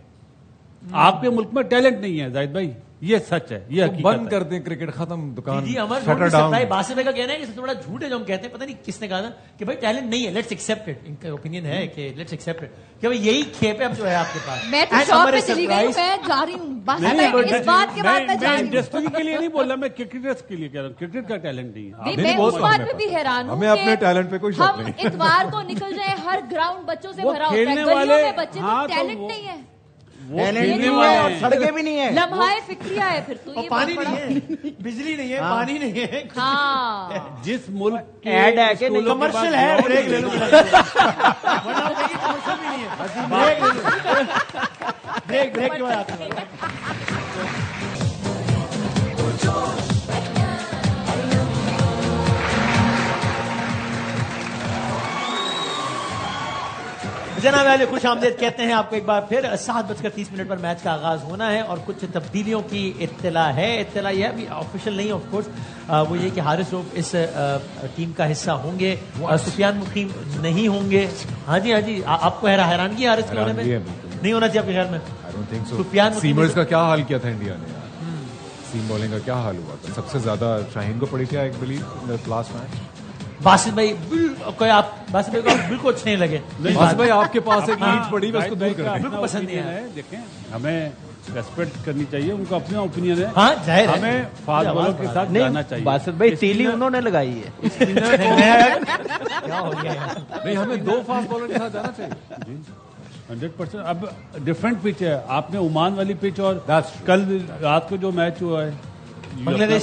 آپ کے ملک میں ٹیلنٹ نہیں ہے زاہد بھائی. یہ سچ ہے, یہ بند کر دیں کرکٹ, ختم دکان. جی ہمارے باسط بھائی کا کہنا ہے کہ سب سے بڑا جھوٹ ہے جو ہم کہتے ہیں, پتہ نہیں کس نے کہا تھا کہ بھائی ٹیلنٹ نہیں ہے, لیٹس ایکسپٹ اٹ. ان کا اوپینین ہے کہ لیٹس ایکسپٹ اٹ کہ بھائی یہی کھیپ ہے اب جو ہے آپ کے پاس. میں تو شاپ پہ چلی گئی ہوں, میں جا رہی ہوں بس اس بات کے بعد میں جا رہی ہوں. انڈسٹری کے لیے نہیں بول رہا, میں کرکٹرز کے لیے کہہ رہا ہوں, کرکٹ کا ٹیلنٹ نہیں ہے. میں اس بات پہ بھی حیران ہوں, ہمیں اپنے ٹیلنٹ پہ کوئی شک نہیں. ہم اتوار کو نکل جائیں, ہر گراؤنڈ بچوں سے بھرا ہوتا ہے, گلیوں میں بچے تو ٹیلنٹ نہیں ہے, اور سڑکیں بھی نہیں ہے, لمحہ فکریہ ہے. پھر تو پانی نہیں ہے, بجلی نہیں ہے, پانی نہیں ہے. ہاں جس ملک ایڈ ہے کہ کمرشل ہے, بریک لے لو, کمرشل بھی نہیں ہے, بریک بریک کے بعد آتے ہیں. جناب علی خوش آمدید کہتے ہیں آپ کو ایک بار پھر. 7:30 پر میچ کا آغاز ہونا ہے اور کچھ تبدیلیوں کی اطلاع ہے. اطلاع یہ ابھی آفیشیل نہیں آف کورس, وہ یہ کہ حارث روف اس ٹیم کا حصہ ہوں گے, سفیان مقیم نہیں ہوں گے. ہاں جی ہاں جی, آپ کو حیرانگی حارث کے ہونے میں نہیں ہونا چاہیے آپ کے خیال میں؟ سفیان سیمرز کا کیا حال کیا تھا انڈیا نے, سیم بولنگ کا کیا حال ہوا تھا؟ سب سے زیادہ شاہین کو پڑی تھی I believe last match. Basit بھائی باسط بھائی کو بالکل اچھے نہیں لگے. باسط بھائی آپ کے پاس ایک لیڈ پڑی, اس کو دور کر دیں. بالکل پسند نہیں ہے. دیکھیں ہمیں ریسپیکٹ کرنی چاہیے, ان کا اپنا اوپینین ہے. ہاں ظاہر ہے, ہمیں فاسٹ بالر کے ساتھ جانا چاہیے. باسط بھائی تیلی انہوں نے لگائی ہے, کیا ہو گیا نہیں, ہمیں 2 فاسٹ بالر کے ساتھ جانا چاہیے. جی 100%. اب ڈفرینٹ پچ ہے, آپ نے عمان والی پچ اور کل رات کو جو میچ ہوا ہے بنگلہ دیش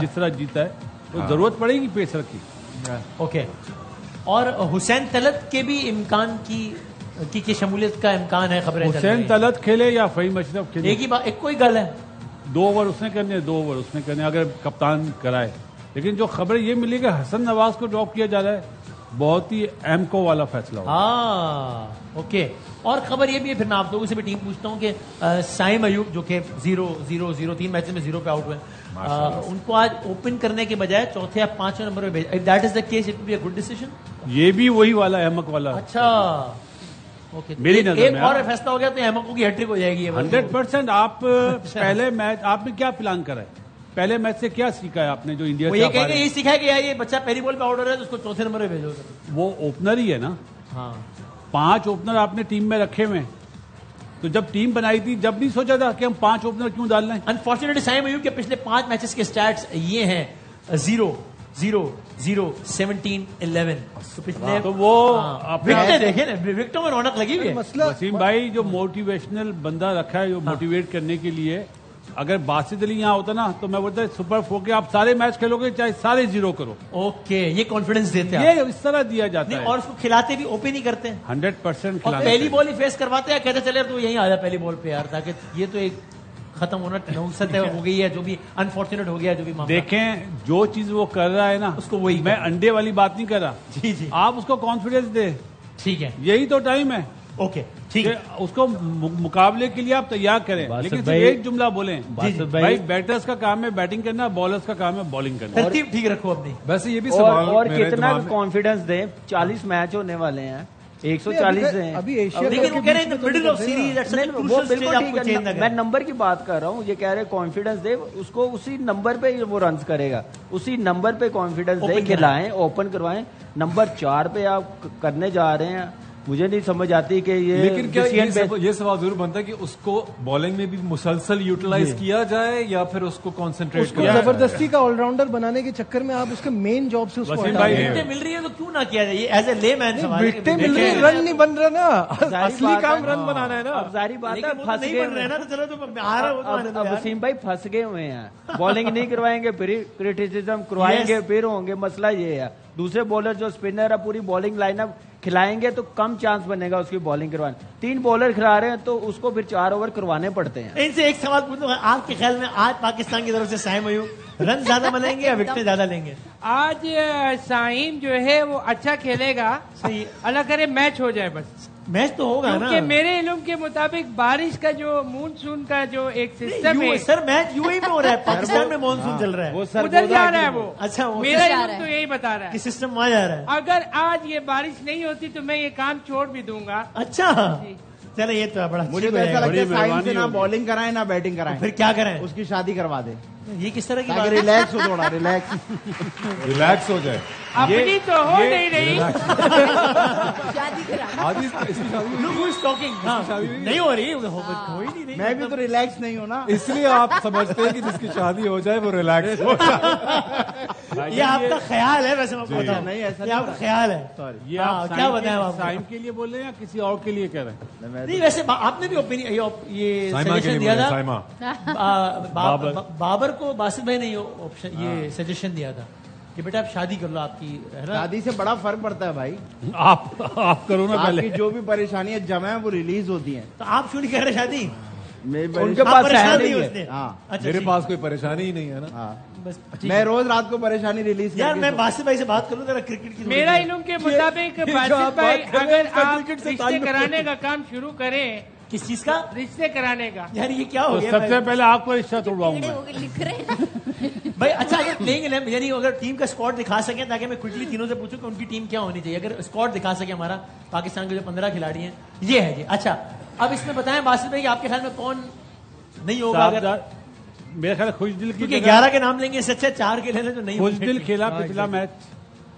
جس طرح جیتا ہے, تو ضرورت پڑے گی پیسر کی. اوکے, اور حسین طلعت کے بھی امکان کی شمولیت کا امکان ہے. خبریں حسین طلعت کھیلے یا فہیم اشرف کھیلے, ایک ہی بات, ایک کوئی گل ہے. 2 اوور اس نے کرنے, 2 اوور اس نے کرنے اگر کپتان کرائے. لیکن جو خبر یہ ملی کہ حسن نواز کو ڈراپ کیا جا رہا ہے, بہت ہی ایمکو والا فیصلہ ہوا. ہاں اوکے. اور خبر یہ بھی ہے, پھر میں آپ لوگوں سے بھی ٹیم پوچھتا ہوں کہ سائم ایوب جو کہ 0-0-0 3 میچز میں 0 پہ آؤٹ ہوئے, ان کو آج اوپن کرنے کے بجائے چوتھے یا 5ویں نمبر پہ بھیجا. That is the case, it will be a good decision. یہ بھی وہی والا احمق والا. اچھا اوکے, میری نظر ایک میں اور فیصلہ ہو گیا تو احمقوں کی ہیٹرک ہو جائے گی. 100%. آپ پہلے میچ آپ نے کیا پلان کرا ہے, پہلے میچ سے کیا سیکھا ہے آپ نے جو انڈیا سے؟ یہ کہیں گے, یہ سیکھا ہے کہ یہ بچہ پہلی بال پہ آؤٹ ہو رہا ہے تو اس کو چوتھے نمبر پہ بھیجو. وہ اوپنر ہی ہے نا. ہاں 5 اوپنر آپ نے ٹیم میں رکھے ہوئے, تو جب ٹیم بنائی تھی جب نہیں سوچا تھا کہ ہم 5 اوپنر کیوں ڈال رہے ہیں؟ انفارچونیٹلی سائم ایوب کے پچھلے 5 میچز کے سٹیٹس یہ ہیں 0-0-0-17-11. تو وہ وکٹیں دیکھیں نا, وکٹوں میں رونق لگی ہوئی ہے. وسیم بھائی جو موٹیویشنل بندہ رکھا ہے جو موٹیویٹ کرنے کے لیے, اگر باسط علی یہاں ہوتا نا تو میں بولتا سپر 4 کے آپ سارے میچ کھیلو گے چاہے سارے 0 کرو. اوکے, یہ کانفیڈنس دیتے ہیں, یہ اس طرح دیا جاتا ہے. اور اس کو کھلاتے بھی اوپن ہی کرتے ہیں 100%. اور پہلی بال ہی فیس کرواتے ہیں, کہتے چلے تو یہیں آ جا پہلی بال پہ یار, تاکہ یہ تو ایک ختم ہونا نوسط ہو گئی ہے, جو بھی انفارچونیٹ ہو گیا, جو بھی معاملہ. دیکھیں جو چیز وہ کر رہا ہے نا اس کو, وہی میں انڈے والی بات نہیں کر رہا. جی جی, آپ اس کو کانفیڈینس دے, ٹھیک ہے, یہی تو ٹائم ہے. اوکے ٹھیک ہے, اس کو مقابلے کے لیے آپ تیار کریں, لیکن صرف ایک جملہ بولیں. بھائی بیٹرز کا کام ہے بیٹنگ کرنا, بالرز کا کام ہے بالنگ کرنا. ترتیب ٹھیک رکھو اپنی. ویسے یہ بھی سوال اور کتنا کانفیڈنس دیں, 40 میچ ہونے والے ہیں, 140 ہیں ابھی ایشیا, لیکن وہ کہہ رہے ہیں مڈل آف سیریز, وہ بالکل میں نمبر کی بات کر رہا ہوں. یہ کہہ رہے کانفیڈنس دے, اس کو اسی نمبر پہ وہ رنز کرے گا, اسی نمبر پہ کانفیڈنس دے, کھلائیں, اوپن کروائیں. نمبر 4 پہ آپ کرنے جا رہے ہیں, مجھے نہیں سمجھ آتی کہ یہ, لیکن کیا یہ سوال ضرور بنتا ہے کہ اس کو بالنگ میں بھی مسلسل یوٹیلائز کیا جائے یا پھر اس کو کانسنٹریٹ کیا زبردستی کا آل راؤنڈر بنانے کے چکر میں آپ اس کے مین جاب سے اس کو وکٹیں مل رہی ہے تو کیوں نہ کیا جائے؟ ایز اے لے مین سوال, وکٹیں مل رہی, رن نہیں بن رہا نا, اصلی کام رن بنانا ہے نا. ظاہری بات ہے پھنس نہیں بن رہے نا, تو چلو تو اب وسیم بھائی پھنس گئے ہوئے ہیں. بالنگ نہیں کروائیں گے, پھر کریٹیسزم کروائیں گے, پھر ہوں گے. مسئلہ یہ ہے دوسرے بولر جو اسپنر ہے پوری بالنگ لائن اپ کھلائیں گے تو کم چانس بنے گا اس کی بالنگ کروانے. 3 بالر کھلا رہے ہیں تو اس کو پھر 4 اوور کروانے پڑتے ہیں. ان سے ایک سوال پوچھوں گا, آپ کے خیال میں آج پاکستان کی طرف سے سائم ایوب رن زیادہ بنائیں گے یا وکٹیں زیادہ لیں گے؟ آج سائم جو ہے وہ اچھا کھیلے گا, اللہ کرے میچ ہو جائے بس. میچ تو ہوگا نا, کیونکہ میرے علم کے مطابق بارش کا جو مونسون کا جو ایک سسٹم ہے سر, میچ یو ہی میں ہو رہا ہے, پاکستان میں مانسون چل رہا ہے, ادھر جا رہا ہے وہ. اچھا, میرا علم تو یہی بتا رہا ہے کہ سسٹم وہاں جا رہا ہے. اگر آج یہ بارش نہیں ہوتی تو میں یہ کام چھوڑ بھی دوں گا. اچھا, چلے یہ تو بڑا مجھے تو ایسا لگتا ہے سائن سے نہ بالنگ کرائیں نہ بیٹنگ کرائیں, پھر کیا کریں, اس کی شادی کروا دیں. یہ کس طرح کی بات ہے؟ ریلیکس ہو, تھوڑا ریلیکس ہو جائے. اپنی تو ہو نہیں رہی, نہیں ہو رہی, میں بھی تو ریلیکس نہیں ہوں نا, اس لیے آپ سمجھتے ہیں کہ جس کی شادی ہو جائے وہ ریلیکس ہو جائے. یہ آپ کا خیال ہے, ویسے نہیں ایسا یہ آپ کا خیال ہے. یہ آپ کیا بتائیں آپ سائم کے لیے بول رہے ہیں یا کسی اور کے لیے کہہ رہے ہیں؟ نہیں ویسے آپ نے بھی یہ سجیشن دیا تھا بابر کو, باسط بھائی نے یہ سجیشن دیا تھا کہ بیٹا آپ شادی کر لو, آپ کی شادی سے بڑا فرق پڑتا ہے بھائی. آپ کرو نا پہلے, جو بھی پریشانیاں جمع ہیں وہ ریلیز ہوتی ہیں. تو آپ کیوں نہیں کہہ رہے شادی؟ ان کے پاس میرے پاس کوئی پریشانی ہی نہیں ہے نا, میں روز رات کو پریشانی ریلیز. یار میں باسط بھائی سے بات کروں ذرا کرکٹ کی. میرا علم کے مطابق باسط بھائی اگر آپ رشتے کرانے کا کام شروع کریں, کس چیز کا رشتے کرانے کا, یار یہ کیا ہو گیا؟ سب سے پہلے آپ کو رشتہ توڑواؤں گا بھائی. اچھا اگر پلینگ یعنی اگر ٹیم کا اسکواڈ دکھا سکیں, تاکہ میں کوئکلی تینوں سے پوچھوں کہ ان کی ٹیم کیا ہونی چاہیے, اگر اسکواڈ دکھا سکے ہمارا پاکستان کے جو 15 کھلاڑی ہیں یہ ہے جی. اچھا اب اس میں بتائیں باسط بھائی کہ آپ کے خیال میں کون نہیں ہوگا؟ میرے خیال خوش دل کی 11 کے نام لیں گے, سچے 4 کے لے لیں جو نہیں. خوش دل کھیلا پچھلا میچ,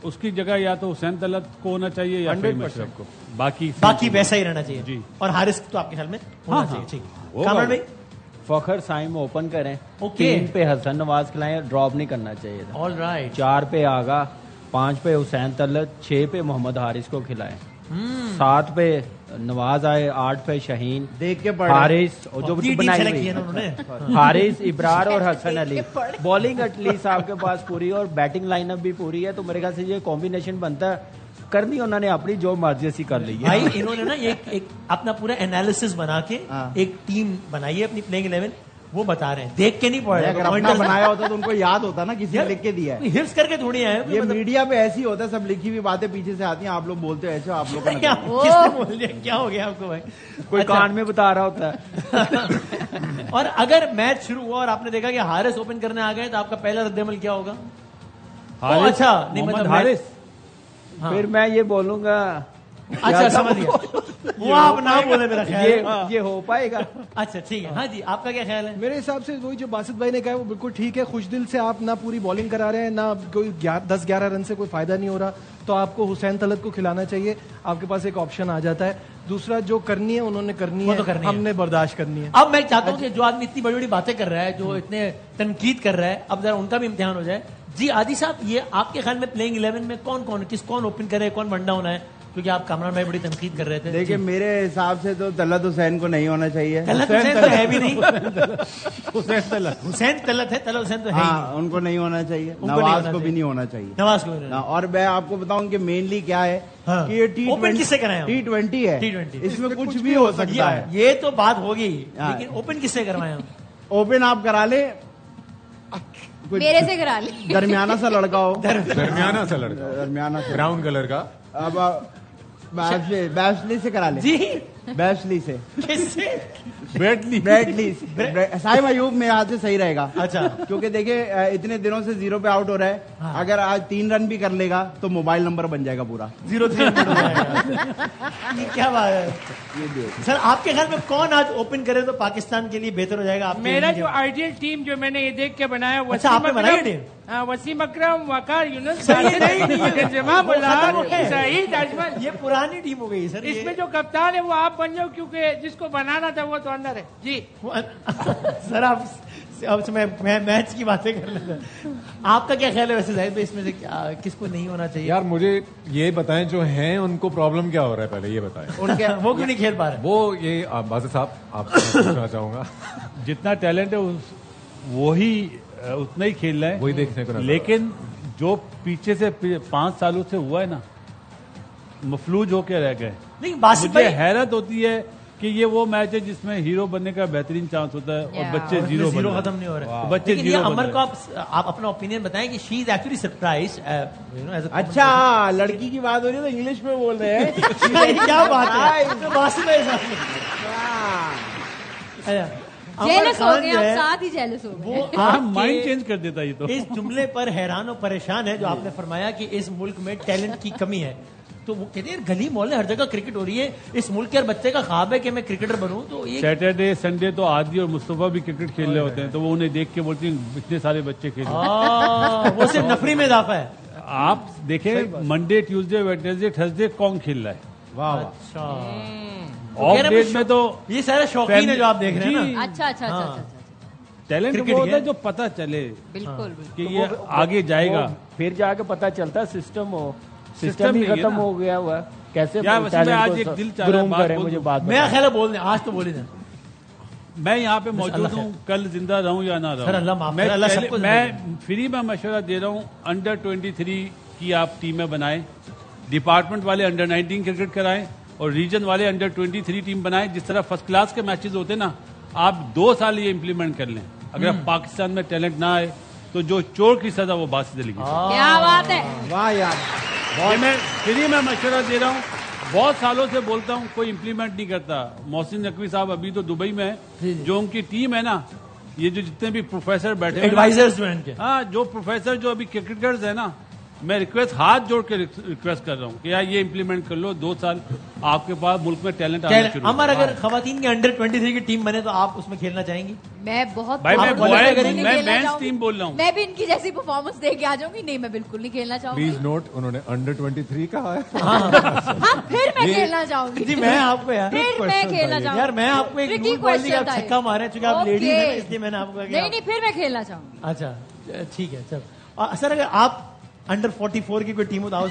اس کی جگہ یا تو حسین طلعت کو ہونا چاہیے یا فہیم اشرف کو, باقی ویسا ہی رہنا چاہیے جی. اور حارث تو آپ کے خیال میں ہونا چاہیے. ٹھیک کامران بھائی, فخر سائم اوپن کریں, 3 پہ حسن نواز کھلائیں, ڈراپ نہیں کرنا چاہیے تھا. All right. 4 پہ آگا, 5 پہ حسین طلعت, 6 پہ محمد حارث کو کھلائیں, 7 پہ نواز آئے, 8 پہ شہین, دیکھ کے حارث جو بنائی ہوئی حارث, ابرار اور Hasan Ali. Bowling at least آپ کے پاس پوری اور بیٹنگ لائن اپ بھی پوری ہے, تو میرے خیال سے یہ کمبینیشن بنتا ہے. کرنی انہوں نے اپنی جو مرضی سے کر لی ہے بھائی. انہوں نے نا ایک اپنا پورا انالیسس بنا کے ایک ٹیم بنائی ہے اپنی پلینگ 11, وہ بتا رہے ہیں, دیکھ کے نہیں پڑھ رہے. اگر اپنا بنایا ہوتا تو ان کو یاد ہوتا نا, کسی نے لکھ کے دیا ہے. حفظ کر کے تھوڑی ہے یہ میڈیا پہ ایسی ہوتا ہے, سب لکھی ہوئی باتیں پیچھے سے آتی ہیں, آپ لوگ بولتے ایسے, آپ لوگ کیا ہو گیا آپ کو بھائی؟ کوئی کان میں بتا رہا ہوتا ہے. اور اگر میچ شروع ہوا اور آپ نے دیکھا کہ حارث اوپن کرنے آ گئے, تو آپ کا پہلا رد عمل کیا ہوگا؟ اچھا نہیں مطلب حارث, پھر میں یہ بولوں گا. اچھا سمجھ گیا, وہ آپ نہ بولے میرا خیال یہ ہو پائے گا. اچھا ٹھیک ہے. ہاں جی, آپ کا کیا خیال ہے؟ میرے حساب سے وہی جو باسط بھائی نے کہا ہے وہ بالکل ٹھیک ہے. خوش دل سے آپ نہ پوری بالنگ کرا رہے ہیں, نہ کوئی 10-11 رن سے کوئی فائدہ نہیں ہو رہا, تو آپ کو حسین طلعت کو کھلانا چاہیے. آپ کے پاس ایک آپشن آ جاتا ہے. دوسرا جو کرنی ہے انہوں نے کرنی ہے, ہم نے برداشت کرنی ہے. اب میں چاہتا ہوں کہ جو آدمی اتنی بڑی بڑی باتیں کر رہا ہے, جو اتنے تنقید کر رہا ہے, اب ذرا ان کا بھی امتحان ہو جائے. جی عادی صاحب, یہ آپ کے خیال میں پلینگ 11 میں کون اوپن کرے, کون ون ڈاؤن ہے؟ کیونکہ آپ کامران بھائی بڑی تنقید کر رہے تھے. دیکھیں میرے حساب سے تو طلعت حسین کو نہیں ہونا چاہیے. طلعت حسین تو ہے بھی نہیں. حسین طلعت ہے, طلعت حسین تو ہے, ان کو نہیں ہونا چاہیے. نواز کو بھی نہیں ہونا چاہیے. نواز کو. اور میں آپ کو بتاؤں کہ مینلی کیا ہے کہ یہ اوپن کس سے کرائیں؟ T20 ہے, اس میں کچھ بھی ہو سکتا ہے. یہ تو بات ہوگی, لیکن اوپن کس سے کروائیں؟ اوپن آپ کرا لیں, میرے سے کرا لیں, درمیانہ سا لڑکا ہو, درمیانہ سا براؤن کلر کا. اب بیشلی سے کرا لیں. جی بیشلی سے, کس سے؟ بریڈلی. سائم ایوب میرے ہاتھ سے صحیح رہے گا. اچھا, کیونکہ دیکھیں اتنے دنوں سے 0 پہ آؤٹ ہو رہا ہے, اگر آج 3 رن بھی کر لے گا تو موبائل نمبر بن جائے گا پورا 0-3. کیا بات ہے سر, آپ کے خیال میں کون آج اوپن کرے تو پاکستان کے لیے بہتر ہو جائے گا؟ میرا جو آئیڈیل ٹیم جو میں نے یہ دیکھ کے بنایا, وسیم اکرم, وقار یونس, سعید اجمل. یہ پرانی ٹیم ہو گئی سر. اس میں جو کپتان ہے وہ آپ بن جاؤ, کیونکہ جس کو بنانا تھا وہ تو اندر ہے. جی سر آپ میں میچ کی باتیں کر لیتا ہوں. آپ کا کیا خیال ہے ویسے ظاہر اس میں سے کس کو نہیں ہونا چاہیے؟ یار مجھے یہ بتائیں, جو ہیں ان کو پرابلم کیا ہو رہا ہے, پہلے یہ بتائیں. وہ کیوں نہیں کھیل پا رہے؟ وہ یہ باسط صاحب آپ سے پوچھنا چاہوں گا, جتنا ٹیلنٹ ہے وہی اتنا ہی کھیل رہا ہے, وہی دیکھنے کو. لیکن جو پیچھے سے 5 سالوں سے ہوا ہے نا, مفلوج ہو کے رہ گئے. مجھے حیرت ہوتی ہے کہ یہ وہ میچ ہے جس میں ہیرو بننے کا بہترین چانس ہوتا ہے اور بچے زیرو ختم نہیں ہو رہے. بچے زیرو. عمر کو آپ اپنا اوپینین بتائیں کہ شی از ایکچولی سرپرائز. اچھا, لڑکی کی بات ہو رہی ہے تو انگلش میں بول رہے ہیں, کیا بات ہے؟ جیلس ہو گئے, آپ ساتھ ہی جیلس ہو گئے. وہ مائنڈ چینج کر دیتا. یہ تو اس جملے پر حیران و پریشان ہے جو آپ نے فرمایا کہ اس ملک میں ٹیلنٹ کی کمی ہے. تو وہ کہتے ہیں گلی محلے ہر جگہ کرکٹ ہو رہی ہے, اس ملک کے ہر بچے کا خواب ہے کہ میں کرکٹر بنوں. تو سیٹرڈے سنڈے تو عادی اور مصطفیٰ بھی کرکٹ کھیل رہے ہوتے ہیں, تو وہ انہیں دیکھ کے بولتے ہیں اتنے سارے بچے کھیل رہے ہیں, وہ صرف نفری میں اضافہ ہے. آپ دیکھیں منڈے ٹیوزڈے ویڈنسڈے تھرسڈے کون کھیل رہا ہے. واہ اچھا, آف ڈیٹ میں تو یہ سارے شوقین ہے جو آپ دیکھ رہے ہیں نا. اچھا ٹیلنٹ وہ ہوتا ہے جو پتا چلے بالکل کہ یہ آگے جائے گا, پھر جا کے پتا چلتا ہے سسٹم ہی ختم ہو گیا ہوا ہے. کیسے آج ایک دل چاہ رہا ہے مجھے بات میں خیال بول دیں, آج تو بولے دیں میں یہاں پہ موجود ہوں, کل زندہ رہوں یا نہ رہوں. میں فری میں مشورہ دے رہا ہوں, انڈر 23 کی آپ ٹیمیں بنائیں, ڈپارٹمنٹ والے انڈر 19 کرکٹ کرائیں اور ریجن والے انڈر 23 ٹیم بنائیں. جس طرح فرسٹ کلاس کے میچز ہوتے نا, آپ 2 سال یہ امپلیمنٹ کر لیں. اگر پاکستان میں ٹیلنٹ نہ آئے تو جو چور کی سزا وہ باسی دے گی. کیا بات ہے, واہ یار, میں فری میں مشورہ دے رہا ہوں, بہت سالوں سے بولتا ہوں, کوئی امپلیمنٹ نہیں کرتا. محسن نقوی صاحب ابھی تو دبئی میں ہے, جو ان کی ٹیم ہے نا, یہ جو جتنے بھی پروفیسر بیٹھے ایڈوائزرز, ہاں جو پروفیسر جو ابھی کرکٹرز ہیں نا, میں ہاتھ جوڑ کے ریکویسٹ کر رہا ہوں کہ یار یہ امپلیمنٹ کر لو. 2 سال آپ کے پاس ملک میں ٹیلنٹ آنا شروع. عمر اگر خواتین کی انڈر 23 کی ٹیم بنے تو آپ اس میں کھیلنا چاہیں گی؟ میں بہت میں مینس ٹیم بول رہا ہوں, میں بھی ان کی جیسی پرفارمنس دے کے آ جاؤں گی. نہیں میں بالکل نہیں کھیلنا چاہوں گی. پلیز نوٹ, انہوں نے انڈر 23 کہا ہے. ہاں پھر میں کھیلنا چاہوں گی. جی میں آپ کو پھر میں کھیلنا چاہوں گی. یار میں آپ کو ایک چھکا مارے چونکہ آپ لیڈیز ہیں, اس لیے میں نے آپ کو نہیں پھر میں کھیلنا چاہوں گی. اچھا ٹھیک ہے. چل سر, اگر آپ انڈر 44 کی کوئی ٹیم ہو تو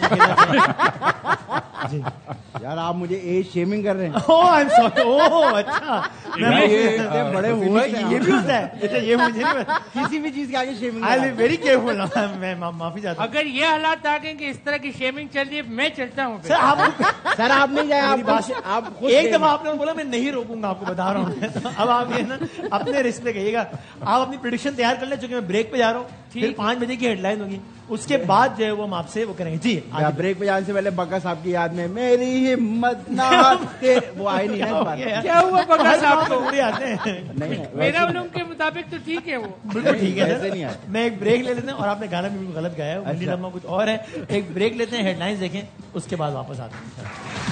جی یار آپ مجھے ایج شیمنگ کر رہے ہیں. اچھا بڑے ہوئے یہ بھی ہوتا ہے, یہ مجھے کسی بھی چیز کے آگے shaming. I am very careful. میں معافی چاہتا ہوں. اگر یہ حالات آ گئے کہ اس طرح کی شیمنگ چل رہی ہے, میں چلتا ہوں. سر آپ نہیں جائیں, آپ ایک دفعہ آپ نے بولا میں نہیں روکوں گا, آپ کو بتا رہا ہوں. اب آپ یہ نا اپنے رسک پہ کہیے گا. آپ اپنی پریڈکشن تیار کر لیں, چونکہ میں بریک پہ جا رہا ہوں. پھر 5 بجے کی ہیڈ لائن ہوگی, اس کے بعد جو ہے وہ ہم آپ سے وہ کریں گے. جی بریک پہ جانے سے پہلے بکا صاحب کی یاد میں میری ہمت نہ وہ آئی نہیں ہے. کیا ہوا بکا صاحب کو؟ آتے ہیں میرا علوم کے مطابق تو ٹھیک ہے, وہ بالکل ٹھیک ہے. میں ایک بریک لے لیتے ہیں, اور آپ نے گانا بھی غلط گایا ہے, لمحہ کچھ اور ہے. ایک بریک لیتے ہیں, ہیڈ لائنز دیکھیں, اس کے بعد واپس آتے ہیں.